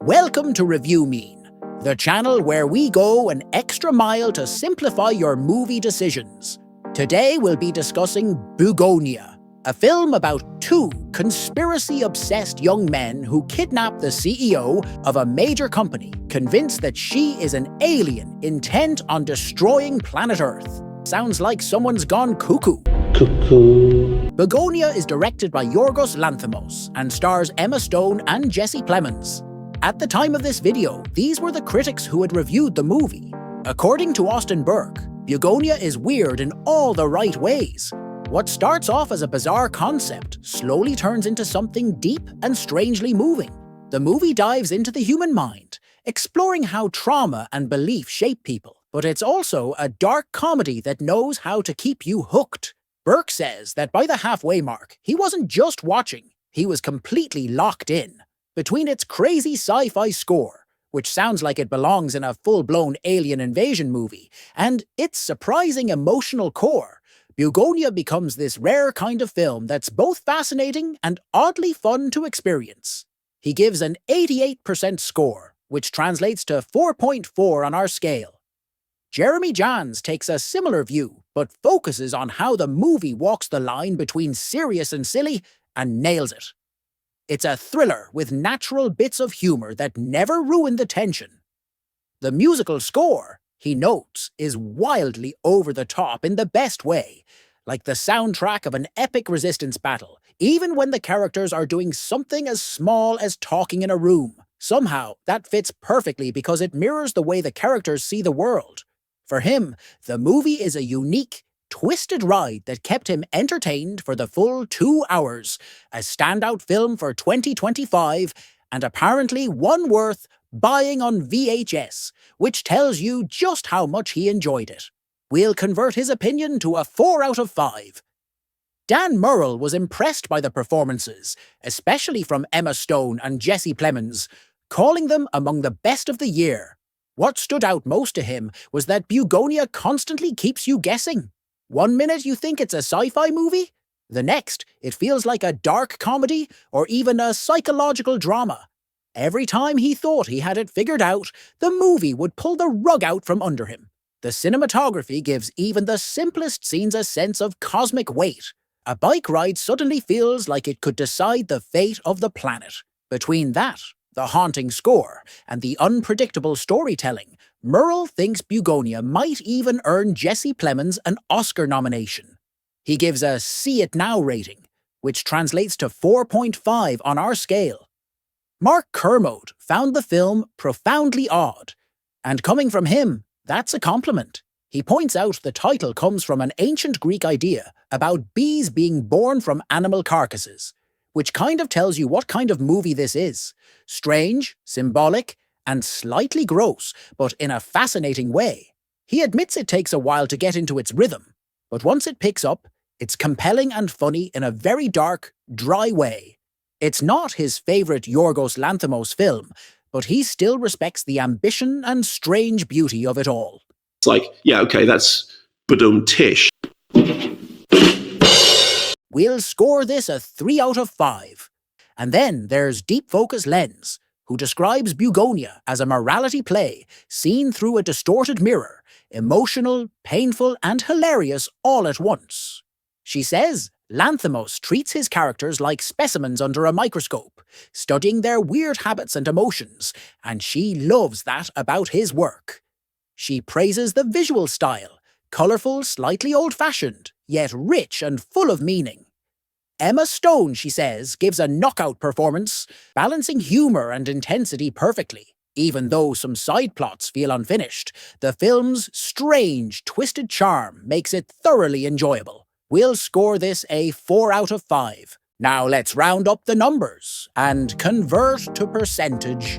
Welcome to ReviewMean, the channel where we go an extra mile to simplify your movie decisions. Today we'll be discussing Bugonia, a film about two conspiracy-obsessed young men who kidnap the CEO of a major company, convinced that she is an alien intent on destroying planet Earth. Sounds like someone's gone cuckoo. Bugonia is directed by Yorgos Lanthimos and stars Emma Stone and Jesse Plemons. At the time of this video, these were the critics who had reviewed the movie. According to Austin Burke, Bugonia is weird in all the right ways. What starts off as a bizarre concept slowly turns into something deep and strangely moving. The movie dives into the human mind, exploring how trauma and belief shape people. But it's also a dark comedy that knows how to keep you hooked. Burke says that by the halfway mark, he wasn't just watching, he was completely locked in. Between its crazy sci-fi score, which sounds like it belongs in a full-blown alien invasion movie, and its surprising emotional core, Bugonia becomes this rare kind of film that's both fascinating and oddly fun to experience. He gives an 88% score, which translates to 4.4 on our scale. Jeremy Jahns takes a similar view, but focuses on how the movie walks the line between serious and silly and nails it. It's a thriller with natural bits of humor that never ruin the tension. The musical score, he notes, is wildly over the top in the best way, like the soundtrack of an epic resistance battle, even when the characters are doing something as small as talking in a room. Somehow, that fits perfectly because it mirrors the way the characters see the world. For him, the movie is a unique, twisted ride that kept him entertained for the full 2 hours, a standout film for 2025, and apparently one worth buying on VHS, which tells you just how much he enjoyed it. We'll convert his opinion to a 4 out of 5. Dan Murrell was impressed by the performances, especially from Emma Stone and Jesse Plemons, calling them among the best of the year. What stood out most to him was that Bugonia constantly keeps you guessing. One minute you think it's a sci-fi movie, the next it feels like a dark comedy or even a psychological drama. Every time he thought he had it figured out, the movie would pull the rug out from under him. The cinematography gives even the simplest scenes a sense of cosmic weight. A bike ride suddenly feels like it could decide the fate of the planet. Between that, the haunting score, and the unpredictable storytelling, Murrell thinks Bugonia might even earn Jesse Plemons an Oscar nomination. He gives a See It Now rating, which translates to 4.5 on our scale. Mark Kermode found the film profoundly odd, and coming from him, that's a compliment. He points out the title comes from an ancient Greek idea about bees being born from animal carcasses, which kind of tells you what kind of movie this is. Strange, symbolic, and slightly gross, but in a fascinating way. He admits it takes a while to get into its rhythm, but once it picks up, it's compelling and funny in a very dark, dry way. It's not his favourite Yorgos Lanthimos film, but he still respects the ambition and strange beauty of it all. It's like, yeah, okay, that's badum-tish. We'll score this a 3 out of 5. And then there's Deep Focus Lens, who describes Bugonia as a morality play seen through a distorted mirror, emotional, painful, and hilarious all at once. She says Lanthimos treats his characters like specimens under a microscope, studying their weird habits and emotions, and she loves that about his work. She praises the visual style, colourful, slightly old-fashioned, yet rich and full of meaning. Emma Stone, she says, gives a knockout performance, balancing humour and intensity perfectly. Even though some side plots feel unfinished, the film's strange, twisted charm makes it thoroughly enjoyable. We'll score this a 4 out of 5. Now let's round up the numbers and convert to percentage.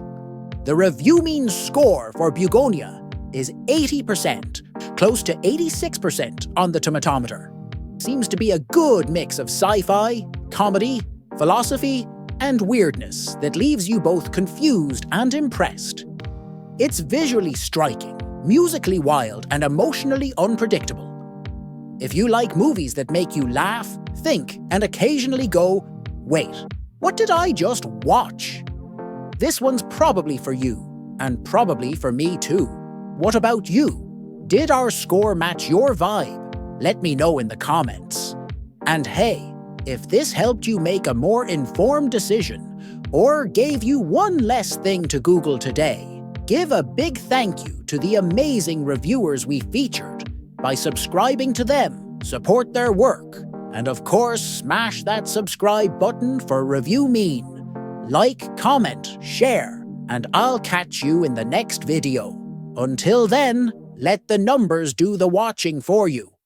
The ReviewMean score for Bugonia is 80%, close to 86% on the tomatometer. Seems to be a good mix of sci-fi, comedy, philosophy, and weirdness that leaves you both confused and impressed. It's visually striking, musically wild, and emotionally unpredictable. If you like movies that make you laugh, think, and occasionally go, wait, what did I just watch? This one's probably for you, and probably for me too. What about you? Did our score match your vibe? Let me know in the comments. And hey, if this helped you make a more informed decision, or gave you one less thing to Google today, give a big thank you to the amazing reviewers we featured by subscribing to them, support their work, and of course smash that subscribe button for ReviewMean. Like, comment, share, and I'll catch you in the next video. Until then, let the numbers do the watching for you.